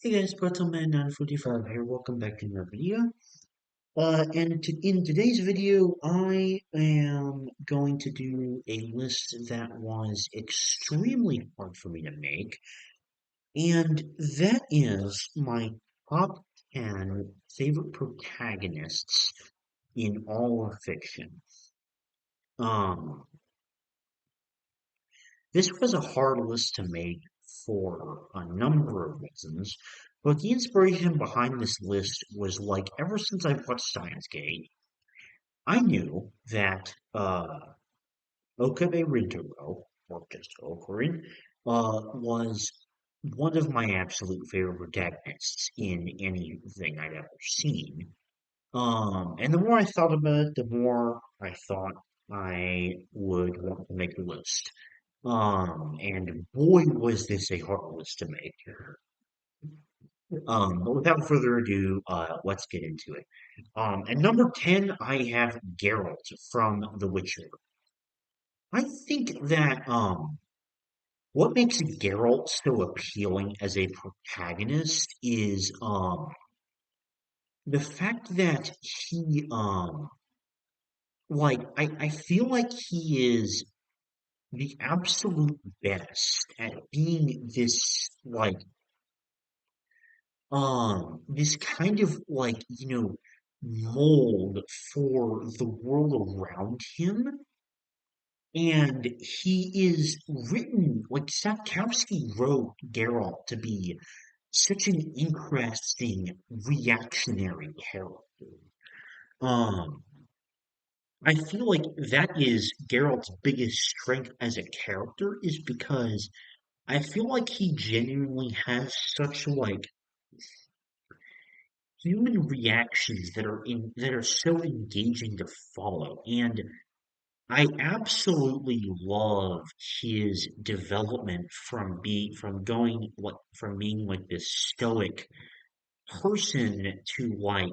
Hey guys, Battleman945 here. Welcome back to another video. In today's video, I am going to do a list that was extremely hard for me to make, and that is my top 10 favorite protagonists in all of fiction. Um, This was a hard list to make for a number of reasons, but the inspiration behind this list was like ever since I watched Science Gate, I knew that Okabe Rintaro, or just Okarin, was one of my absolute favorite protagonists in anything I'd ever seen. And the more I thought about it, the more I thought I would want to make the list. And boy, was this a hard list to make. But without further ado, let's get into it. At number 10, I have Geralt from The Witcher. I think that, what makes Geralt so appealing as a protagonist is, the fact that I feel like he is the absolute best at being this kind of mold for the world around him. And he is written, like Sapkowski wrote Geralt to be such an interesting reactionary character. Um, I feel like that is Geralt's biggest strength as a character is because I feel like he genuinely has such human reactions that are so engaging to follow. And I absolutely love his development from being like this stoic person to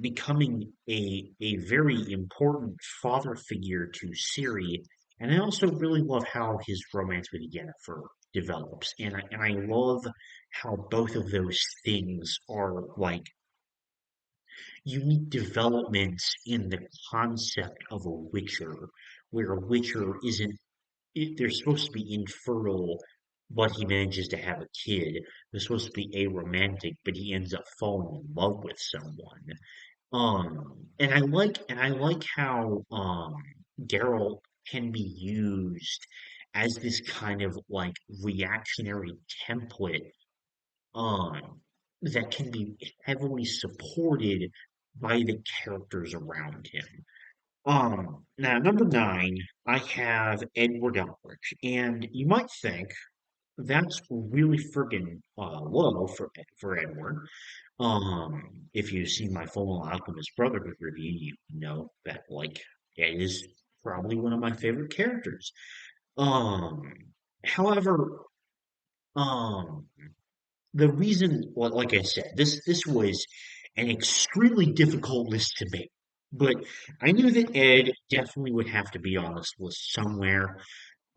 becoming a very important father figure to Ciri. And I also really love how his romance with Yennefer develops. And I love how both of those things are like unique developments in the concept of a Witcher, where a Witcher isn't, they're supposed to be infertile, but he manages to have a kid. They're supposed to be aromantic, but he ends up falling in love with someone. And I like how Geralt can be used as this kind of like reactionary template um, that can be heavily supported by the characters around him. Now number 9, I have Edward Elric, and you might think that's really friggin' low for Edward. If you've seen my Full Alchemist Brotherhood review, you know that it is probably one of my favorite characters. Um, however, um, the reason, well, like I said, this was an extremely difficult list to make, but I knew that Ed definitely would have to be on this list somewhere.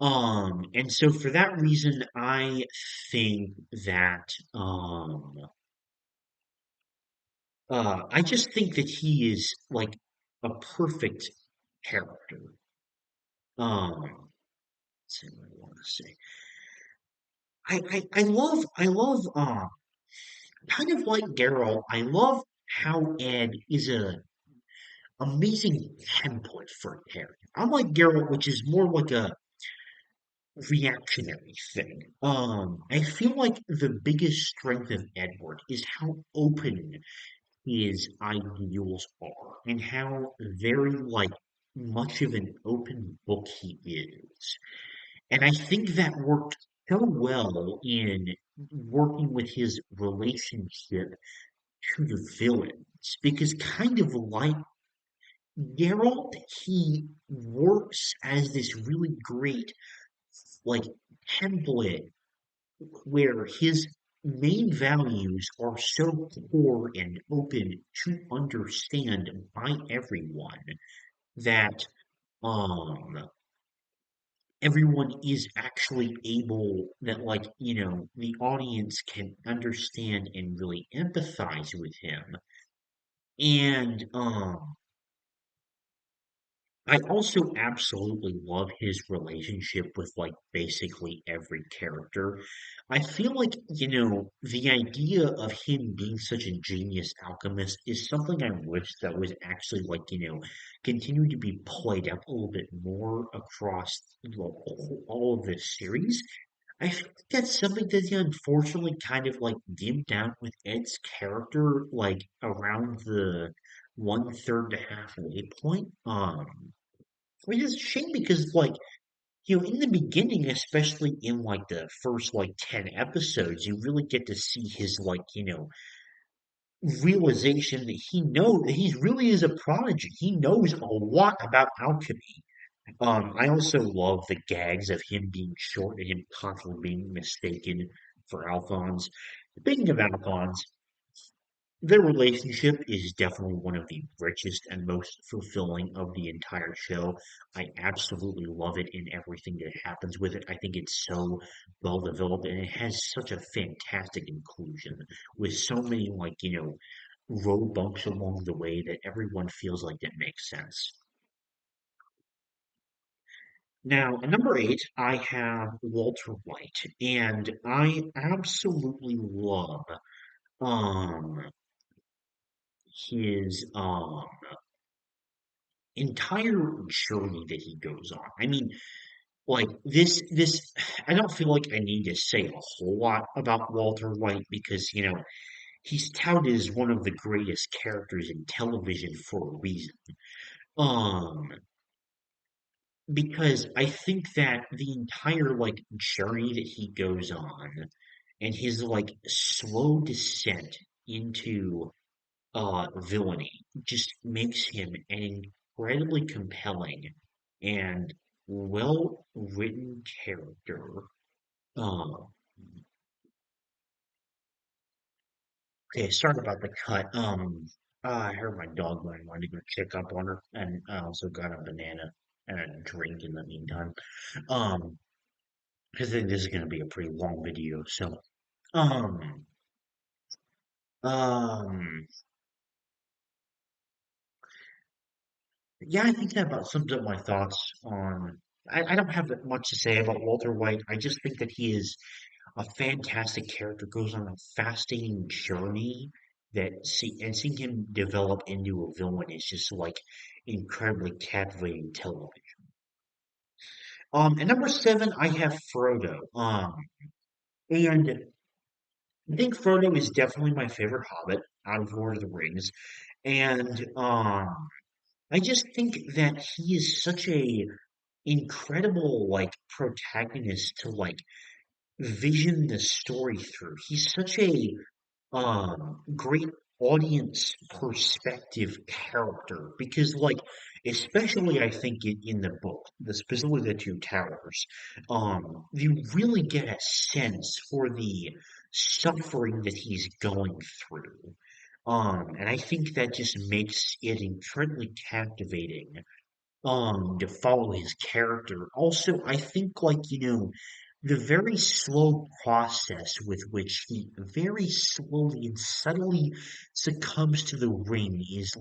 And so for that reason, I think that I just think that he is like a perfect character. Let's see what I want to say. I love kind of like Geralt. I love how Ed is a amazing template for a character. Unlike Geralt, which is more like a reactionary thing. I feel like the biggest strength of Edward is how open his ideals are and how very much of an open book he is. And I think that worked so well in working with his relationship to the villains because kind of like Geralt, he works as this really great like template where his main values are so core and open to understand by everyone that um everyone is actually able that the audience can understand and really empathize with him. And I also absolutely love his relationship with basically every character. I feel like, the idea of him being such a genius alchemist is something I wish that was actually continuing to be played out a little bit more across all of this series. I feel like that's something that he unfortunately kind of dimmed down with Ed's character around the one third to halfway point. Which is a shame because in the beginning, especially in the first 10 episodes, you really get to see his realization that he really is a prodigy. He knows a lot about alchemy. I also love the gags of him being short and him constantly being mistaken for Alphonse. Speaking of Alphonse, their relationship is definitely one of the richest and most fulfilling of the entire show. I absolutely love it in everything that happens with it. I think it's so well developed and it has such a fantastic inclusion with so many road bumps along the way that everyone feels like it makes sense. Now, at number eight, I have Walter White, and I absolutely love um his entire journey that he goes on. I mean, this I don't feel like I need to say a whole lot about Walter White because, he's touted as one of the greatest characters in television for a reason. Um, because I think that the entire journey that he goes on and his slow descent into villainy just makes him an incredibly compelling and well written character. Uh, okay, sorry about the cut. I heard my dog when I wanted to go check up on her, and I also got a banana and a drink in the meantime. Um, because I think this is going to be a pretty long video, so um, um, yeah, I think that about sums up my thoughts on. I don't have that much to say about Walter White. I just think that he is a fantastic character, goes on a fascinating journey seeing him develop into a villain is just incredibly captivating television. At number seven, I have Frodo. And I think Frodo is definitely my favorite Hobbit out of Lord of the Rings, and I just think that he is such a incredible protagonist to vision the story through. He's such a great audience perspective character because especially I think in the book, specifically the Two Towers, you really get a sense for the suffering that he's going through. And I think that just makes it incredibly captivating to follow his character. Also, I think the very slow process with which he very slowly and subtly succumbs to the ring is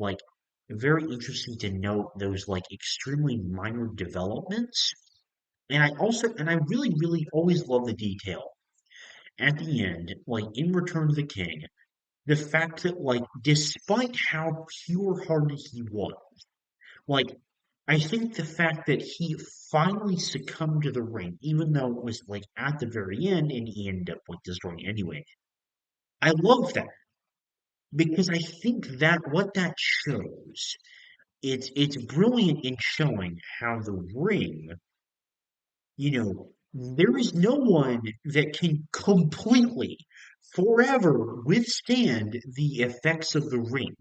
very interesting to note those extremely minor developments. And I really, really always love the detail at the end, in Return of the King, the fact that despite how pure-hearted he was, like, I think the fact that he finally succumbed to the ring, even though it was at the very end and he ended up destroying it anyway. I love that because I think that what that shows, it's brilliant in showing how the ring, there is no one that can completely forever withstand the effects of the ring.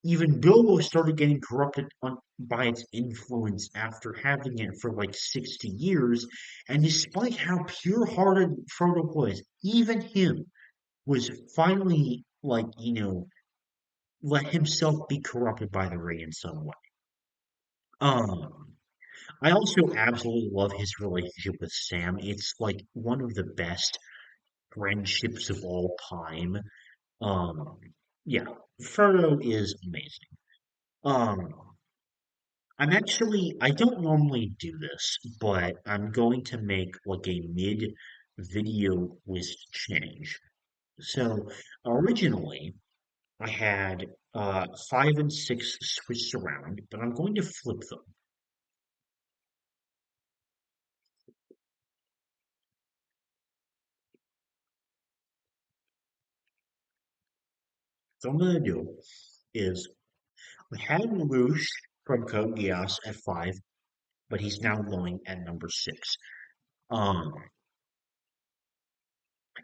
Even Bilbo started getting corrupted by its influence after having it for 60 years, and despite how pure-hearted Frodo was, even him was finally let himself be corrupted by the ring in some way. Um, I also absolutely love his relationship with Sam. It's like one of the best friendships of all time. Um, yeah, Frodo is amazing. Um, I don't normally do this, but I'm going to make like a mid video list change. So originally I had 5 and 6 switched around, but I'm going to flip them. So what I'm going to do is we had Lelouch from Code Geass at 5, but he's now going at number 6. Um,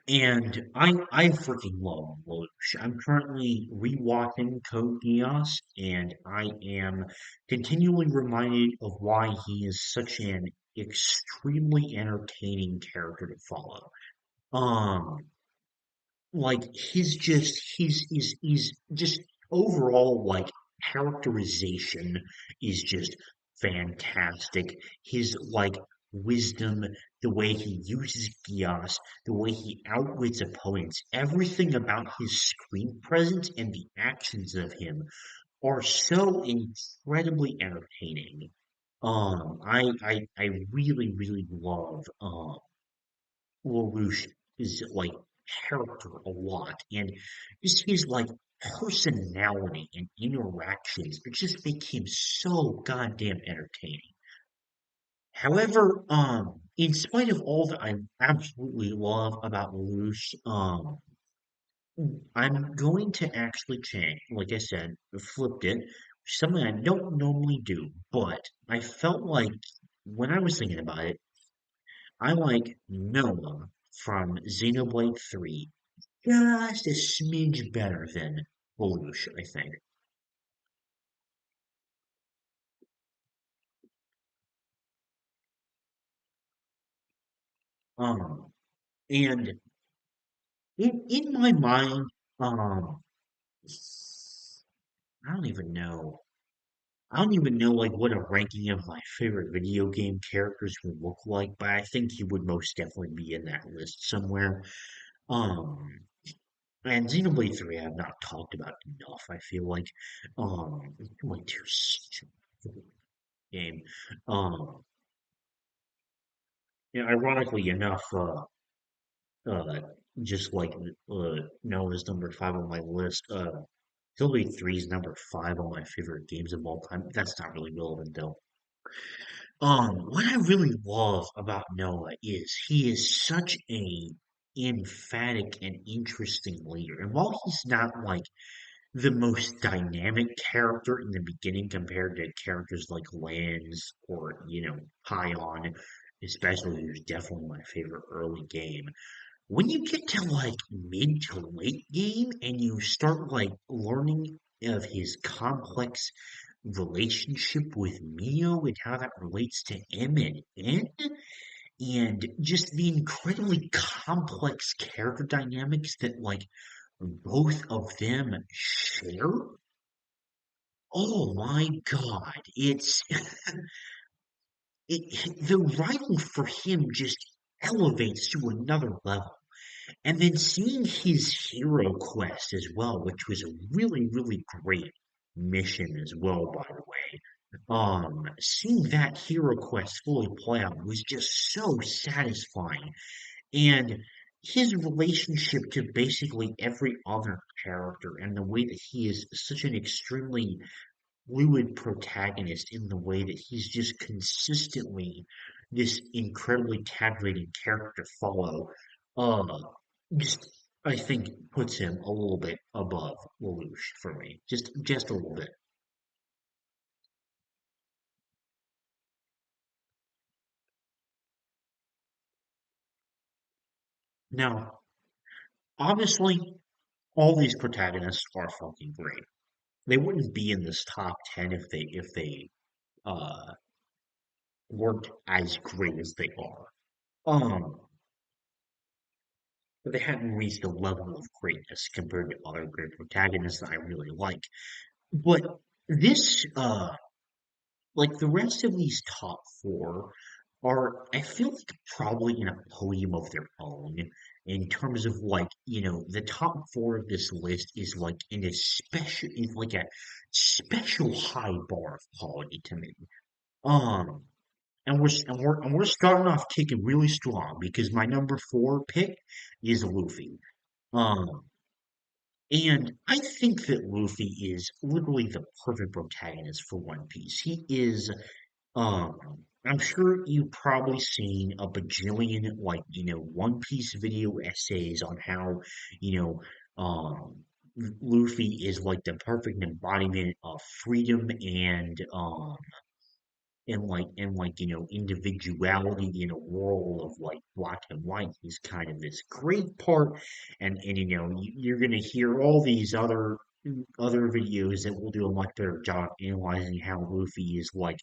and I freaking love Lelouch. I'm currently rewatching Code Geass, and I am continually reminded of why he is such an extremely entertaining character to follow. Um, like he's just overall like characterization is just fantastic. His like wisdom, the way he uses Gias, the way he outwits opponents, everything about his screen presence and the actions of him are so incredibly entertaining. I really really love Lelouch is like character a lot, and just his like personality and interactions it just make him so goddamn entertaining. However, in spite of all that I absolutely love about Lelouch, I'm going to actually change, like I said, flipped it, something I don't normally do, but I felt like when I was thinking about it, I like Noah from Xenoblade 3 just a smidge better than Lelouch, I think. Um, and in my mind, um, I don't even know. I don't even know like what a ranking of my favorite video game characters would look like, but I think he would most definitely be in that list somewhere. Um, and Xenoblade 3 I have not talked about enough. I feel like, like too such a good game. Um, ironically enough, uh, just like Noah's number 5 on my list, Xenoblade 3 is number 5 on my favorite games of all time. That's not really relevant though. What I really love about Noah is he is such a emphatic and interesting leader. And while he's not like the most dynamic character in the beginning compared to characters like Lance or, Pion, especially who's definitely my favorite early game. When you get to like mid to late game and you start like learning of his complex relationship with Mio and how that relates to M and N and just the incredibly complex character dynamics that like both of them share. Oh my God. The writing for him just elevates to another level. And then seeing his hero quest as well, which was a really, really great mission as well, by the way. Seeing that hero quest fully play out was just so satisfying. And his relationship to basically every other character and the way that he is such an extremely fluid protagonist in the way that he's just consistently this incredibly captivating character to follow. Uh, just I think puts him a little bit above Lelouch for me, just a little bit. Now, obviously, all these protagonists are fucking great. They wouldn't be in this top 10 if they uh weren't as great as they are. Um, but they hadn't reached a level of greatness compared to other great protagonists that I really like. But this like the rest of these top four are, I feel like, probably in a podium of their own in terms of like, the top four of this list is like is like a special high bar of quality to me. Um, and we're starting off kicking really strong because my number four pick is Luffy. Um, and I think that Luffy is literally the perfect protagonist for One Piece. He is um, I'm sure you've probably seen a bajillion, like, One Piece video essays on how, you know, Luffy is like the perfect embodiment of freedom and individuality in a world of like black and white. He's kind of this great part, and you're gonna hear all these other videos that will do a much better job analyzing how Luffy is like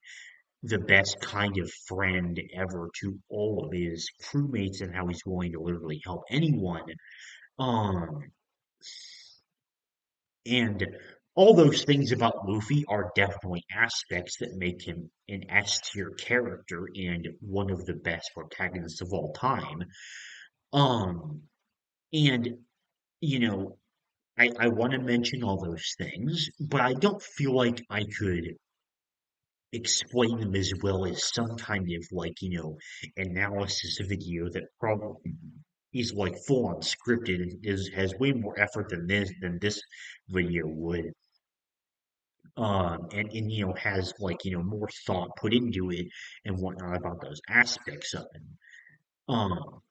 the best kind of friend ever to all of his crewmates and how he's willing to literally help anyone. Um, and all those things about Luffy are definitely aspects that make him an S tier character and one of the best protagonists of all time. Um, and you know, I want to mention all those things, but I don't feel like I could explain them as well as some kind of like, analysis video that probably is like full on scripted and has way more effort than this video would. And has like, more thought put into it and whatnot about those aspects of it.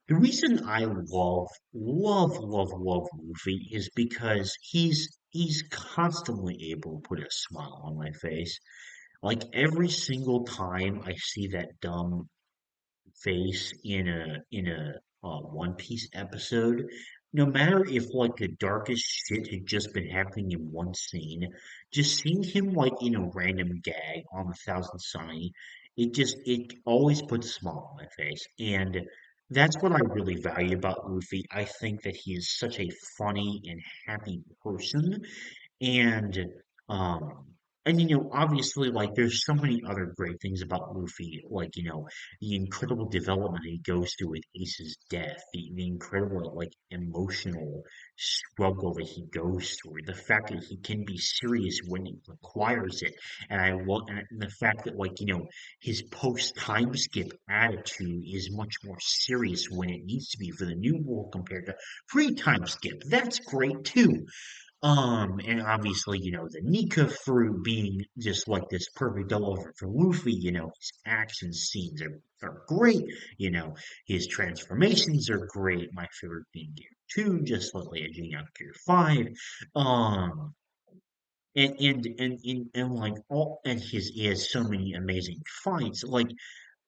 The reason I love Luffy is because he's constantly able to put a smile on my face. Like every single time I see that dumb face in a One Piece episode, no matter if like the darkest shit had just been happening in one scene, just seeing him like in a random gag on the Thousand Sunny, it always puts a smile on my face. And that's what I really value about Luffy. I think that he is such a funny and happy person and um obviously like there's so many other great things about Luffy, like, the incredible development he goes through with Ace's death, the incredible like emotional struggle that he goes through, the fact that he can be serious when it requires it, and I love and the fact that like, his post time skip attitude is much more serious when it needs to be for the new world compared to pre time skip. That's great too. And obviously, the Nika fruit being just like this perfect double for Luffy, his action scenes are great, you know, his transformations are great. My favorite being Gear 2, just like Leia out Gear 5. Um, and like all, and he has so many amazing fights, like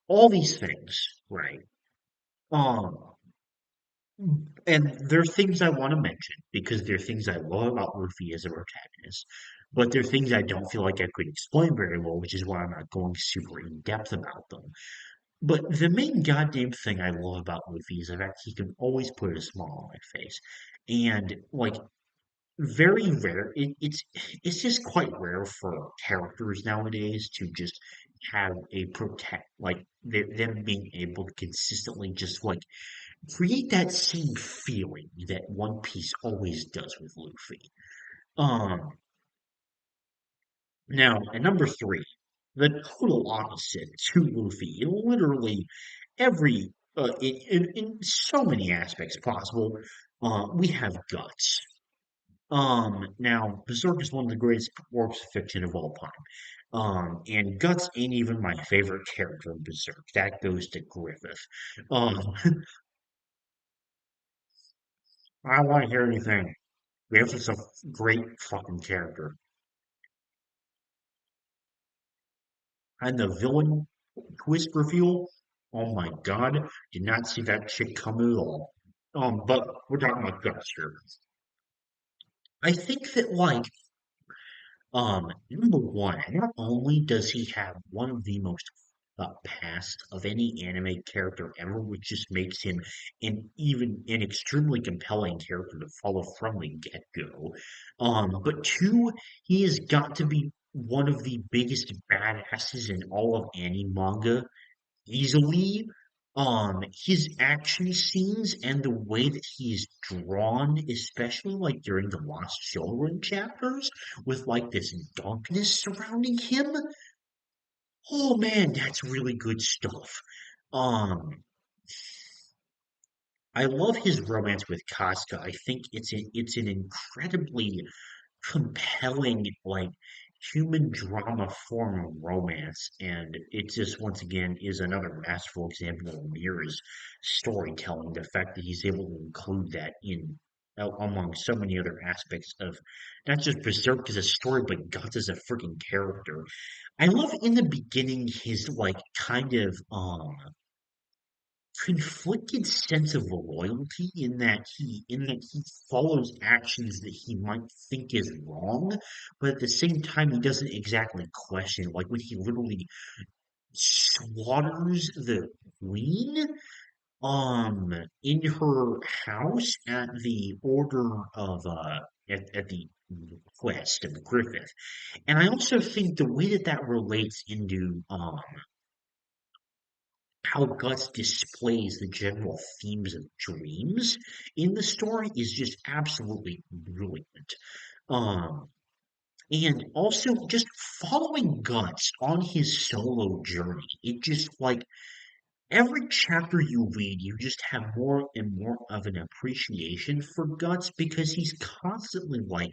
all these things, right? Um, and there are things I want to mention because there are things I love about Luffy as a protagonist, but there are things I don't feel like I could explain very well, which is why I'm not going super in depth about them. But the main goddamn thing I love about Luffy is the fact he can always put a smile on my face, and like very rare. It's just quite rare for characters nowadays to just have a protect like them being able to consistently just like create that same feeling that One Piece always does with Luffy. Um, Now, at number three, the total opposite to Luffy in literally every, in so many aspects possible, we have Guts. Now, Berserk is one of the greatest works of fiction of all time. And Guts ain't even my favorite character in Berserk. That goes to Griffith. Um, I don't want to hear anything. Griffith's a great fucking character. And the villain twist reveal, oh my god, did not see that shit coming at all. But we're talking about Guts here. I think that like number one, not only does he have one of the most past of any anime character ever, which just makes him an extremely compelling character to follow from the get-go. But two, he has got to be one of the biggest badasses in all of anime manga, easily. His action scenes and the way that he's drawn, especially like during the Lost Children chapters, with like this darkness surrounding him. Oh man, that's really good stuff. Um, I love his romance with Casca. I think it's an incredibly compelling, like, human drama form of romance, and it just once again is another masterful example of Mir's storytelling. The fact that he's able to include that in among so many other aspects of not just Berserk as a story, but Guts as a freaking character. I love in the beginning his like kind of conflicted sense of loyalty in that he follows actions that he might think is wrong, but at the same time he doesn't exactly question. Like when he literally slaughters the queen in her house at the order of at the request of Griffith. And I also think the way that that relates into how Guts displays the general themes of dreams in the story is just absolutely brilliant. Um, and also just following Guts on his solo journey. It just like every chapter you read, you just have more and more of an appreciation for Guts because he's constantly like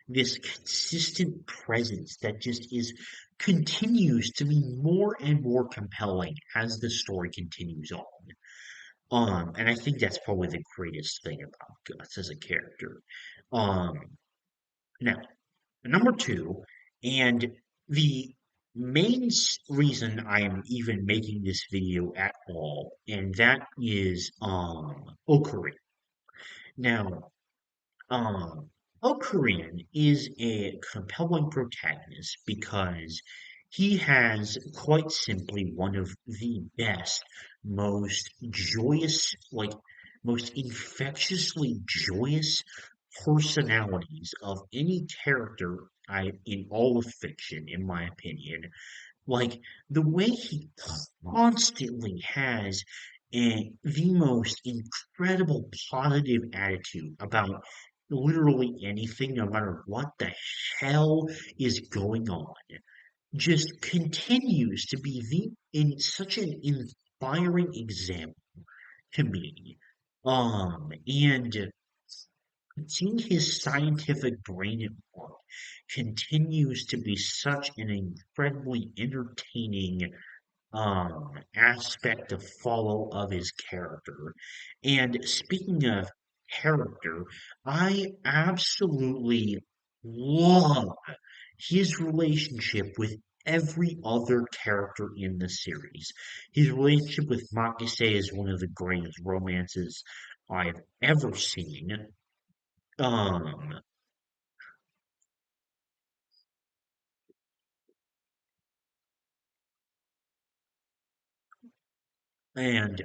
this consistent presence that just is continues to be more and more compelling as the story continues on. And I think that's probably the greatest thing about Guts as a character. Um, Now, number two, and the reason I am even making this video at all, and that is Okuri. Now, um, Ocarina is a compelling protagonist because he has quite simply one of the best, most joyous, like most infectiously joyous personalities of any character in all of fiction, in my opinion. Like the way he constantly has the most incredible positive attitude about literally anything, no matter what the hell is going on, just continues to be in such an inspiring example to me. And seeing his scientific brain at work continues to be such an incredibly entertaining aspect of follow of his character. And speaking of character, I absolutely love his relationship with every other character in the series. His relationship with Makise is one of the greatest romances I've ever seen. Um, and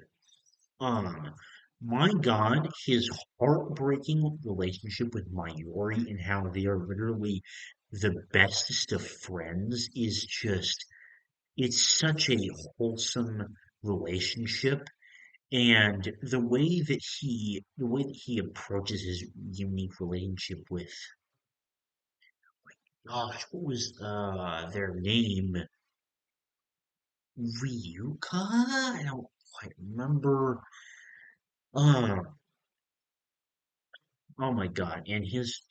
Um, my God, his heartbreaking relationship with Mayuri and how they are literally the bestest of friends is just, it's such a wholesome relationship. And the way that he approaches his unique relationship with, gosh, what was their name? Ryuka? I don't quite remember. Um, Oh my God, and his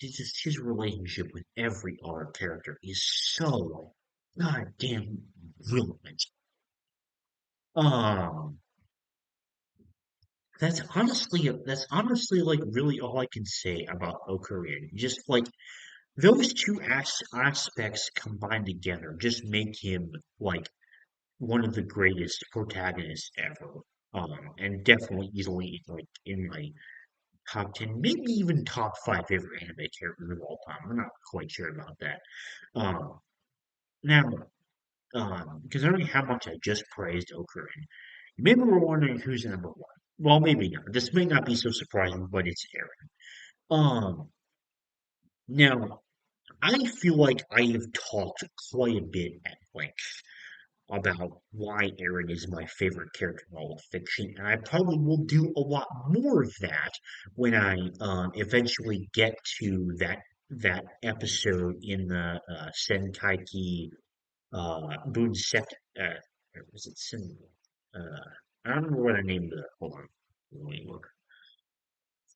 relationship with every other character is so goddamn brilliant. Um, that's honestly like really all I can say about Ocarina. Just like those two aspects combined together just make him like one of the greatest protagonists ever. And definitely easily like in my top 10, maybe even top five favorite anime characters of all time. I'm not quite sure about that. Um, Now, considering how much I just praised Okurine, maybe we're wondering who's number one. Well, maybe not. This may not be so surprising, but it's Aaron. Um, Now, I feel like I have talked quite a bit at length about why Aaron is my favorite character in all of fiction, and I probably will do a lot more of that when I eventually get to that episode in the Senkaiki Bunsek. Or was it Sen? Uh, I don't remember what I named it. Hold on, let me look.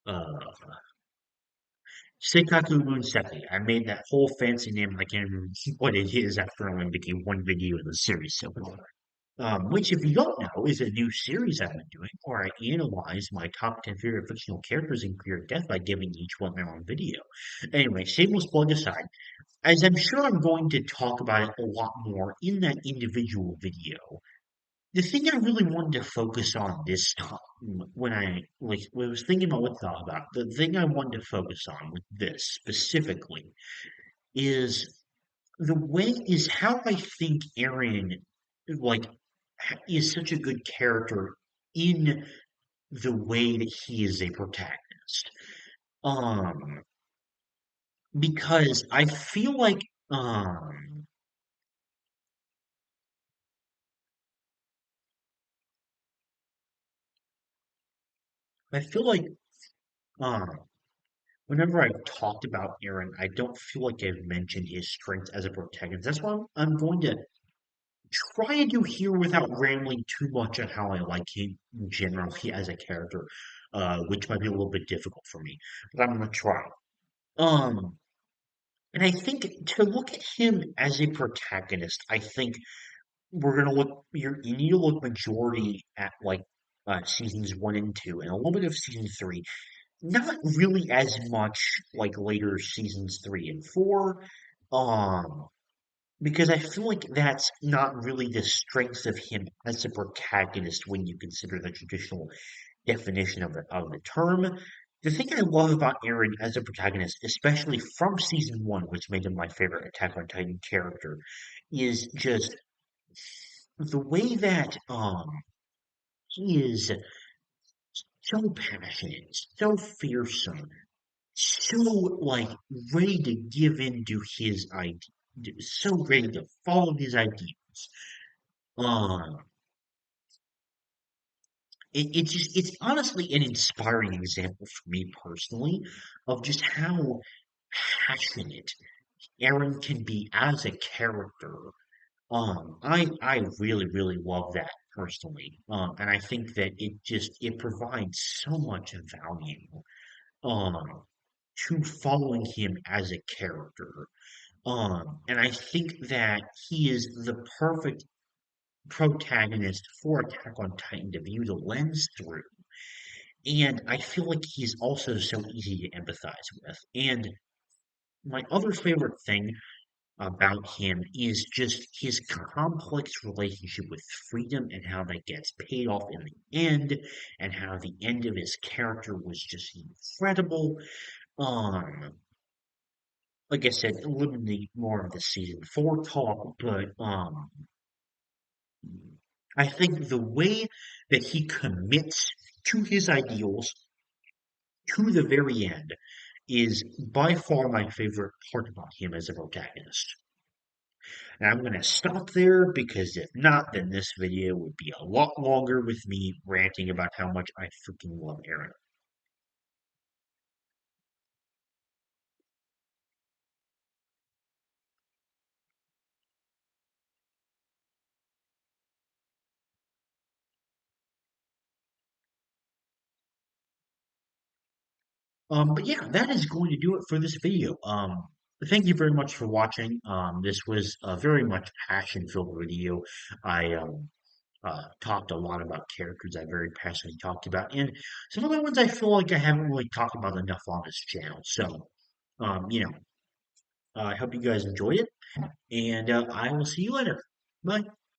Uh, Seikaku Bunseki. I made that whole fancy name, and I can't remember what it is after I only became one video in the series so far. Which, if you don't know, is a new series I've been doing where I analyze my top 10 favorite fictional characters in Career Death by giving each one their own video. Anyway, shameless plug aside, as I'm sure I'm going to talk about it a lot more in that individual video, the thing I really wanted to focus on this time when I was thinking about what to talk about, the thing I wanted to focus on with this specifically is how I think Aaron like is such a good character in the way that he is a protagonist. Um, because I feel like um whenever I've talked about Aaron, I don't feel like I've mentioned his strengths as a protagonist. That's why I'm going to try and do here without rambling too much on how I like him generally as a character, which might be a little bit difficult for me, but I'm gonna try. Um, and I think to look at him as a protagonist, I think you need to look majority at like seasons 1 and 2 and a little bit of season 3. Not really as much like later seasons 3 and 4. Um, because I feel like that's not really the strength of him as a protagonist when you consider the traditional definition of the term. The thing I love about Aaron as a protagonist, especially from season 1, which made him my favorite Attack on Titan character, is just the way that he is so passionate, so fearsome, so like ready to give in to his idea, so ready to follow his ideas. Um, it's honestly an inspiring example for me personally of just how passionate Aaron can be as a character. I really love that personally. And I think that it provides so much value um to following him as a character. And I think that he is the perfect protagonist for Attack on Titan to view the lens through. And I feel like he's also so easy to empathize with. And my other favorite thing about him is just his complex relationship with freedom and how that gets paid off in the end, and how the end of his character was just incredible. Um, like I said, a little bit more of the season 4 talk, but I think the way that he commits to his ideals to the very end is by far my favorite part about him as a protagonist. And I'm going to stop there because if not, then this video would be a lot longer with me ranting about how much I freaking love Aaron. But yeah, that is going to do it for this video. Thank you very much for watching. This was a very much passion-filled video. I talked a lot about characters I very passionately talked about, and some of the ones I feel like I haven't really talked about enough on this channel. So, you know, I hope you guys enjoyed it, and I will see you later. Bye.